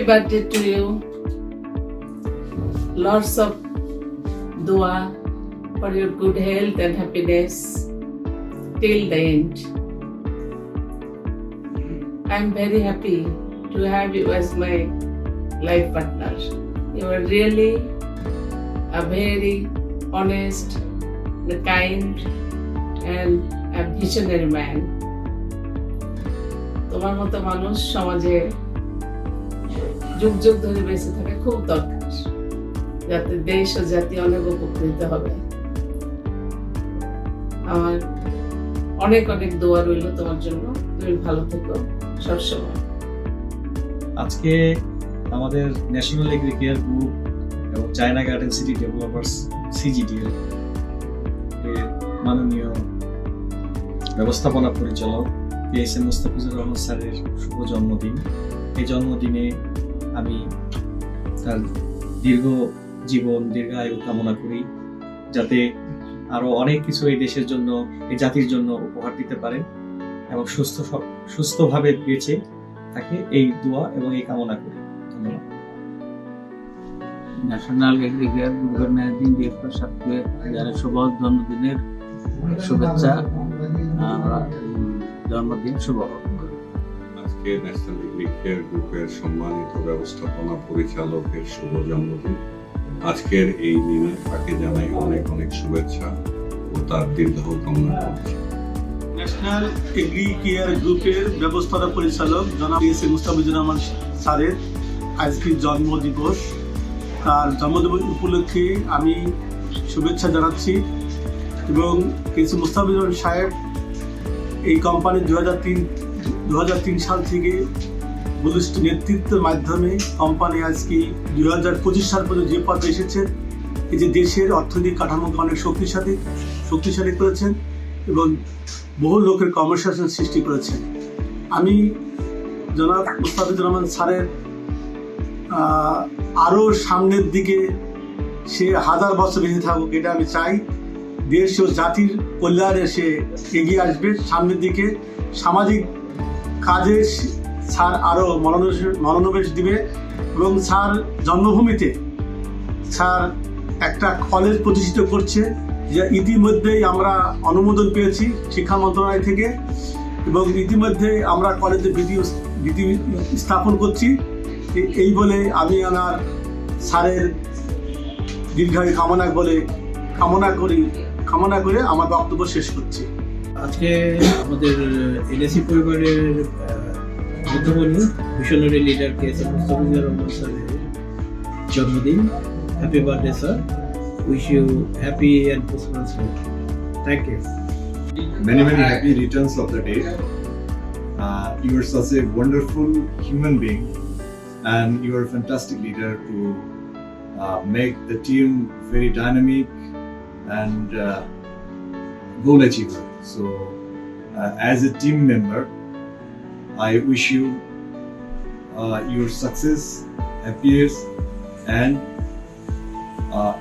birthday to you. Lots of dua for your good health and happiness till the end. I'm very happy to have you as my life partner. You are really a very honest, kind and a visionary man. তোমার মতো মানুষ সমাজে যুগ যুগ ধরে বেঁচে থাকা খুব দরকার, যাতে দেশ ও জাতি অনেক উপকৃত হবে। আমার অনেক অনেক দোয়া রইল তোমার জন্য। তুমি ভালো থেকো সবসময়। আজকে আমাদের ন্যাশনাল এগ্রি কেয়ার গ্রুপ এবং China garden city developers CGDL এর মাননীয় ব্যবস্থাপনা পরিচালক KSM মোস্তাফিজুর রহমান স্যারের শুভ জন্মদিন। এই জন্মদিনে আমি তার দীর্ঘ জীবন, দীর্ঘায়ু কামনা করি, যাতে আরো অনেক কিছু এই দেশের জন্য, এই জাতির জন্য উপহার দিতে পারেন এবং সুস্থভাবে বেঁচে থাকে, এই দোয়া এবং এই কামনা করি। ধন্যবাদ। ন্যাশনাল এগ্রিকেয়ার গ্রুপের ম্যানেজিং ডিরেক্টর সাহেবকে যারা শুভ জন্মদিনের শুভেচ্ছা, জন্মদিন শুভ। আজকে ন্যাশনাল এগ্রিকেয়ার গ্রুপের সম্মানিত ব্যবস্থাপনা পরিচালকের শুভ জন্মদিন। আজকের এই দিনে তাকে জানাই অনেক অনেক শুভেচ্ছা ও তার দীর্ঘায়ু কামনা করছি। ন্যাশনাল এগ্রি কেয়ার গ্রুপের ব্যবস্থাপনা পরিচালক জনাব KSM মোস্তাফিজুর রহমান স্যারের আজকের জন্মদিবস। তার জন্মদিবস উপলক্ষে আমি শুভেচ্ছা জানাচ্ছি এবং KSM মোস্তাফিজুর রহমান সাহেব এই কোম্পানি 2003 সাল থেকে বলিষ্ঠ নেতৃত্বের মাধ্যমে কোম্পানি আজকে 2025 সাল পর্যন্ত যে পথে এসেছে, এই যে দেশের অর্থনৈতিক কাঠামোকে অনেক শক্তিশালী করেছেন এবং বহু লোকের কর্মসংস্থান সৃষ্টি করেছেন। আমি জনাব মোস্তাফিজুর রহমান স্যারের আরও সামনের দিকে সে 1000 বছর বেঁচে থাকুক, এটা আমি চাই। দেশ ও জাতির কল্যাণে সে এগিয়ে আসবে সামনের দিকে। সামাজিক কাজে স্যার আরও মনোনিবেশ দিবে এবং স্যার জন্মভূমিতে স্যার একটা কলেজ প্রতিষ্ঠিত করছে, যা ইতিমধ্যেই আমরা অনুমোদন পেয়েছি শিক্ষা মন্ত্রণালয় থেকে এবং ইতিমধ্যে আমরা কলেজে ভিত্তি স্থাপন করছি। এই বলে আমি আমার স্যারের দীর্ঘায়ু কামনা করে আমার বক্তব্য শেষ করছি। আজকে আমাদের LAC পরিবারের মধ্যমণি visionary leader KSM Mostafizur Rahman স্যারের জন্মদিন। Happy birthday sir, wish you happy and prosperous life. Thank you. Many happy returns of the day. You are such a wonderful human being and you are a fantastic leader to make the team very dynamic and goal achiever. So as a team member, I wish you your success, happiness and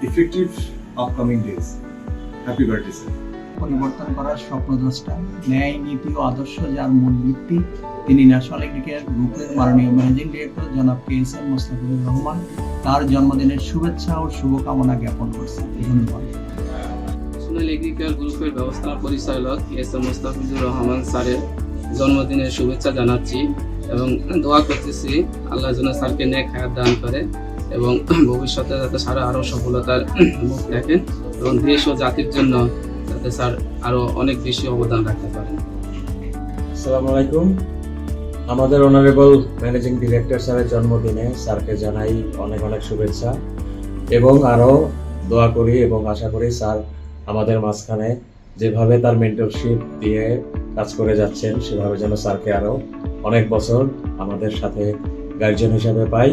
effective upcoming days. Happy birthday, sir. পরিবর্তন করার স্বপ্নদ্রষ্টা, ন্যায় নীতি ও আদর্শ যার মূল ভিত্তি, তিনি national Agricare গ্রুপের মাননীয় ম্যানেজিং ডিরেক্টর জনাব KSM মোস্তাফিজুর রহমান তার জন্মদিনের শুভেচ্ছা ও শুভকামনা জ্ঞাপন করছেন। ধন্যবাদ। ন্যাশনাল এগ্রিকেয়ার গ্রুপের ব্যবস্থাপনা পরিচালক KSM মোস্তাফিজুর রহমান স্যারের জন্মদিনের শুভেচ্ছা জানাচ্ছি এবং দোয়া করতেছি আল্লাহ যেন স্যারকে নেক হায়াত দান করে এবং ভবিষ্যতে যাতে স্যার আরও সফলতার মুখ দেখেন এবং দেশ ও জাতির জন্য যাতে স্যার আরও অনেক বেশি অবদান রাখতে পারেন। আসসালামু আলাইকুম। আমাদের অনারেবল ম্যানেজিং ডিরেক্টর স্যারের জন্মদিনে স্যারকে জানাই অনেক অনেক শুভেচ্ছা এবং আরও দোয়া করি এবং আশা করি স্যার আমাদের মাঝখানে যেভাবে তার মেন্টরশিপ দিয়ে কাজ করে যাচ্ছেন সেভাবে যেন স্যারকে আরও অনেক বছর আমাদের সাথে গার্জিয়ান হিসাবে পাই।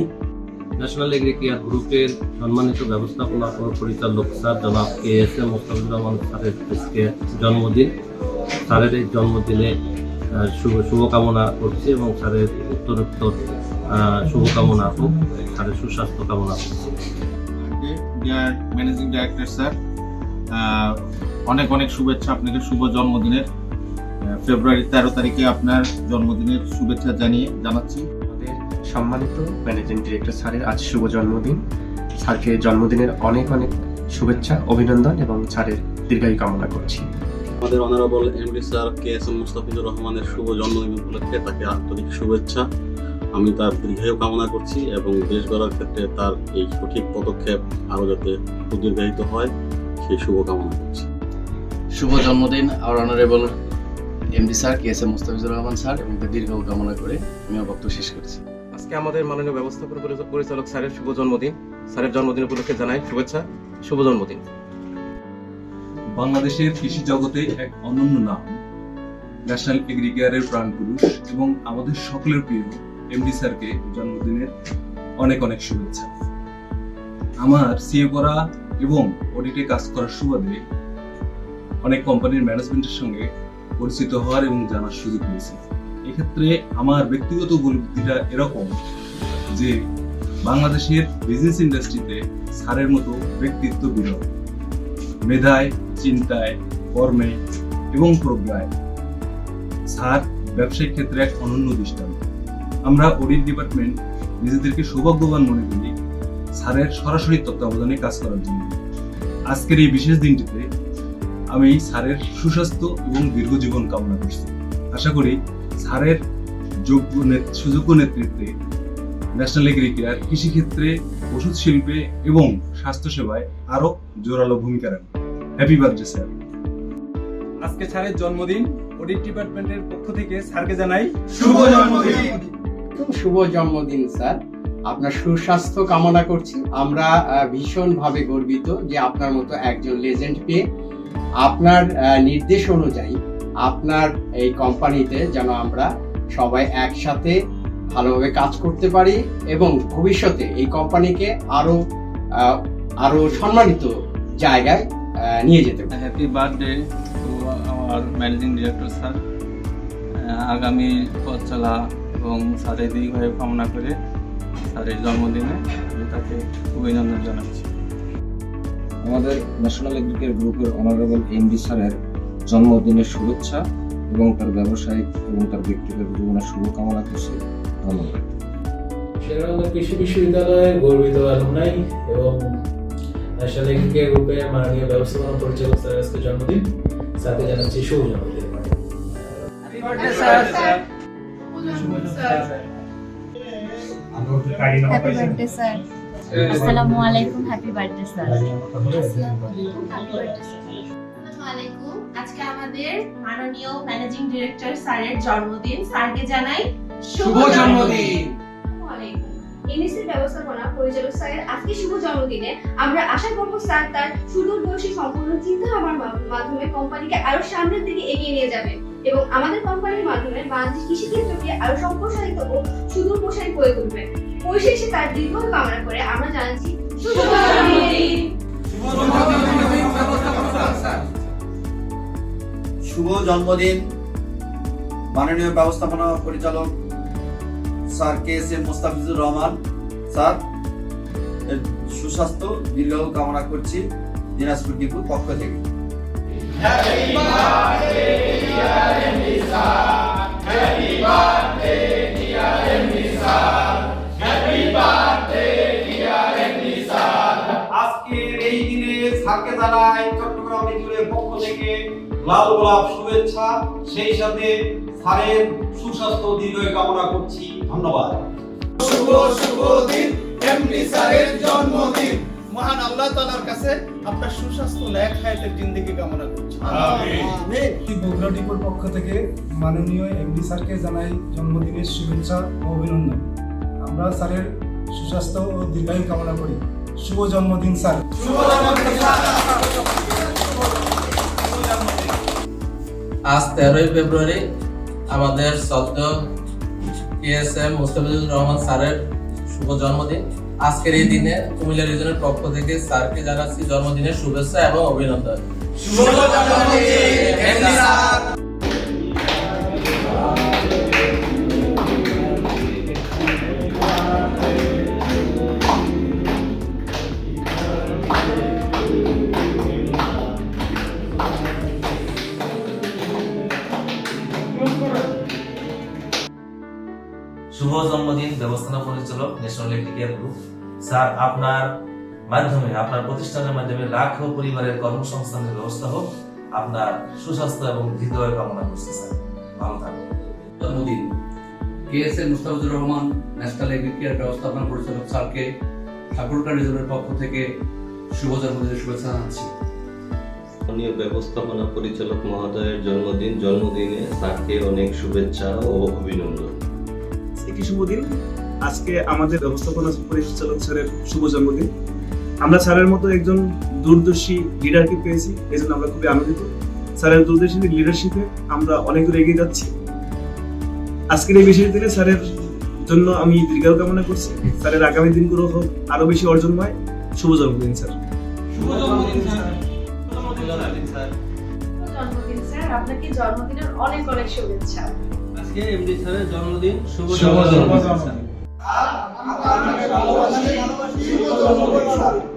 ন্যাশনাল এগ্রিকেয়ার গ্রুপের সম্মানিত ব্যবস্থাপনা পরিচালক স্যার জনাব KSM মোস্তাফিজুর রহমান স্যারের আজকে জন্মদিন। স্যারের এই জন্মদিনে শুভকামনা করছি এবং স্যারের উত্তরোত্তর শুভকামনা হোক, স্যারের সুস্বাস্থ্য কামনা করছি। ম্যানেজিং ডাইরেক্টর স্যার, অনেক অনেক শুভেচ্ছা আপনাকে শুভ জন্মদিনের। ফেব্রুয়ারি 13 তারিখে আপনার জন্মদিনের শুভেচ্ছা জানাচ্ছি। আমাদের সম্মানিত ম্যানেজিং ডিরেক্টর স্যারের আজ শুভ জন্মদিন। স্যারকে জন্মদিনের অনেক অনেক শুভেচ্ছা, অভিনন্দন এবং স্যারের দীর্ঘায়ু কামনা করছি। আমাদের honourable MD sir KSM Mustafizur রহমানের শুভ জন্মদিন উপলক্ষে তাকে আন্তরিক শুভেচ্ছা। আমি তার দীর্ঘায়ু কামনা করছি এবং দেশ গড়ার ক্ষেত্রে তার এই সঠিক পদক্ষেপ আরও যাতে সুদীর্ঘায়িত হয় সেই শুভ কামনা করছি। শুভ জন্মদিন আর honourable MD sir KSM Mustafizur Rahman sir এবং তার দীর্ঘায়ু কামনা করে আমি আমার বক্তব্য শেষ করছি। আজকে আমাদের মাননীয় ব্যবস্থাপনা পরিচালক স্যারের শুভ জন্মদিন। স্যারের জন্মদিন উপলক্ষে জানাই শুভেচ্ছা, শুভ জন্মদিন। বাংলাদেশের কৃষি জগতে এক অনন্য নাম, ন্যাশনাল এগ্রিকেয়ারের প্রাণপুরুষ এবং আমাদের সকলের প্রিয় এমডি স্যারকে জন্মদিনের অনেক অনেক শুভেচ্ছা। আমার সিএ করা এবং অডিটে কাজ করার সুবাদে অনেক কোম্পানির ম্যানেজমেন্টের সঙ্গে পরিচিত হওয়ার এবং জানার সুযোগ হয়েছে। এক্ষেত্রে আমার ব্যক্তিগত উপলব্ধিটা এরকম যে বাংলাদেশের বিজনেস ইন্ডাস্ট্রিতে স্যারের মতো ব্যক্তিত্ব বিরল, মেধায়, চিন্তায়, কর্মে এবং প্রজ্ঞায় স্যার ব্যবসায়িক ক্ষেত্রে এক অনন্য দৃষ্টান্ত। আমরা অডিট ডিপার্টমেন্ট নিজেদেরকে সৌভাগ্যবান মনে করি স্যারের সরাসরি তত্ত্বাবধানে কাজ করার জন্য। আজকের এই বিশেষ দিনটিতে আমি স্যারের সুস্বাস্থ্য এবং দীর্ঘজীবন কামনা করছি। আশা করি স্যারের সুযোগ্য নেতৃত্বে ন্যাশনাল এগ্রিকেয়ার কৃষিক্ষেত্রে, ওষুধ শিল্পে এবং স্বাস্থ্যসেবায় আরো জোরালো ভূমিকা রাখবে। Happy birthday sir. আজকে স্যারের জন্মদিন, অডিট ডিপার্টমেন্টের পক্ষ থেকে স্যারকে জানাই শুভ জন্মদিন। শুভ জন্মদিন স্যার, আপনার সুস্বাস্থ্য কামনা করছি। আমরা ভীষণভাবে গর্বিত যে আপনার মতো একজন লেজেন্ড পেয়ে আপনার নির্দেশ অনুযায়ী আপনার এই কোম্পানিতে যেন আমরা সবাই একসাথে ভালোভাবে কাজ করতে পারি এবং ভবিষ্যতে এই কোম্পানিকে আরো সম্মানিত জায়গায় নিয়ে যেতে পারি। হ্যাপি বার্থডে টু আমার ম্যানেজিং ডিরেক্টর স্যার। আগামী পথ চলা এবং স্যারের দীর্ঘায়ু কামনা করে স্যারের জন্মদিনে আমি তাকে অভিনন্দন জানাচ্ছি। আমাদের ন্যাশনাল এগ্রিকেয়ার গ্রুপের অনারেবল এমডি স্যারের জন্মদিনের শুভেচ্ছা এবং তার ব্যবসায়িক এবং তার ব্যক্তিগত জীবনের শুভকামনা করছি। ধন্যবাদ। শেরেবাংলা কৃষি বিশ্ববিদ্যালয়ের গর্বিত অ্যালুমনাই এবং ন্যাশনাল এগ্রিকেয়ার গ্রুপের মাননীয় ব্যবস্থাপনা পরিচালক স্যারের আজকে জন্মদিন। স্যারকে জানাচ্ছি শুভ জন্মদিন। Happy birthday sir. Happy birthday sir. আসসালামু আলাইকুম। Happy birthday sir. আজকে আমাদের মাননীয় ম্যানেজিং ডিরেক্টর স্যারের জন্মদিন। স্যারকে জানাই শুভ জন্মদিন। এনএসির ব্যবস্থাপনা পরিচালক স্যারের আজকে শুভ জন্মদিনে আমরা আশা করব স্যার তার সুদূরদর্শী সম্পূর্ণ চিন্তা ভাবনার মাধ্যমে কোম্পানিকে আরো সামনের দিকে এগিয়ে নিয়ে যাবেন এবং আমাদের কোম্পানির মাধ্যমে বাণিজ্যিক কৃষিক্ষেত্রকে আরো সম্প্রসারিত ও সুদূর প্রসারী করে তুলবেন। পরিশেষে তার দীর্ঘায়ু কামনা করে আমরা জানাচ্ছি শুভ জন্মদিন। শুভ জন্মদিন মাননীয় ব্যবস্থাপনা পরিচালক sir KSM Mustafizur Rahman sir. সুস্বাস্থ্য দীর্ঘায়ু কামনা করছি দিনাজপুর ডিপোর পক্ষ থেকে। আজকের এই দিনে স্যারকে জানাই চট্টগ্রাম রিজিয়নের পক্ষ থেকে লাল গোলাপ শুভেচ্ছা, সেই সাথে স্যারের সুস্বাস্থ্য দীর্ঘায়ু কামনা করছি। ধন্যবাদ। শুভ দিন এমডি স্যারের জন্মদিন। মহান আল্লাহ তাআলার কাছে আপনার সুস্বাস্থ্য নেক হায়াতের জিন্দেগি কামনা করছি। আমিন। বগুড়া ডিপোর পক্ষ থেকে মাননীয় এমডি স্যারকে জানাই জন্মদিনের শুভেচ্ছা ও অভিনন্দন। আমরা স্যারের সুস্বাস্থ্য ও দীর্ঘায়ু কামনা করি। শুভ জন্মদিন স্যার। শুভ জন্মদিন স্যার। আজ 13 ফেব্রুয়ারি আমাদের শ্রদ্ধেয় KSM মুস্তাফিজুর রহমান স্যারের শুভ জন্মদিন। আজকের এই দিনে কুমিল্লা রিজনের পক্ষ থেকে স্যারকে জানাচ্ছি জন্মদিনের শুভেচ্ছা এবং অভিনন্দন। শুভ জন্মদিন এমডি স্যার। শুভ জন্মদিন ব্যবস্থাপনা পরিচালক national electric care group. Sir, আপনার মাধ্যমে, আপনার প্রতিষ্ঠানের মাধ্যমে লাখো পরিবারের কর্মসংস্থানের ব্যবস্থা হোক। আপনার সুস্বাস্থ্য এবং হৃদয় কামনা করছি স্যার, ভালো থাকবেন। জন্মদিন KSM Mustafizur Rahman National Agri Care ব্যবস্থাপনা পরিচালক স্যারকে ঠাকুরগাঁও রিজনের পক্ষ থেকে শুভ জন্মদিনের শুভেচ্ছা জানাচ্ছি। মাননীয় ব্যবস্থাপনা পরিচালক মহোদয়ের জন্মদিনে স্যারকে অনেক শুভেচ্ছা ও অভিনন্দন। একটি শুভ দিন। আজকে আমাদের ব্যবস্থাপনা পরিচালক স্যারের শুভ জন্মদিন। আমরা স্যারের মতো একজন দূরদর্শী লিডারকে পেয়েছি, এই জন্য আমরা খুবই আনন্দিত। স্যারের দূরদর্শী লিডারশিপে আমরা অনেক দূর এগিয়ে যাচ্ছি। আজকের এই বিশেষ দিনে স্যারের জন্য আমি দীর্ঘায়ু কামনা করছি। স্যারের আগামী দিনগুলো হোক আরো বেশি অর্জনময়। শুভ জন্মদিন স্যার। শুভ জন্মদিন স্যার, আপনাকে জন্মদিনের অনেক অনেক শুভেচ্ছা। আজকে এমডি স্যারের জন্মদিন, শুভ জন্মদিন। জন্মদিন।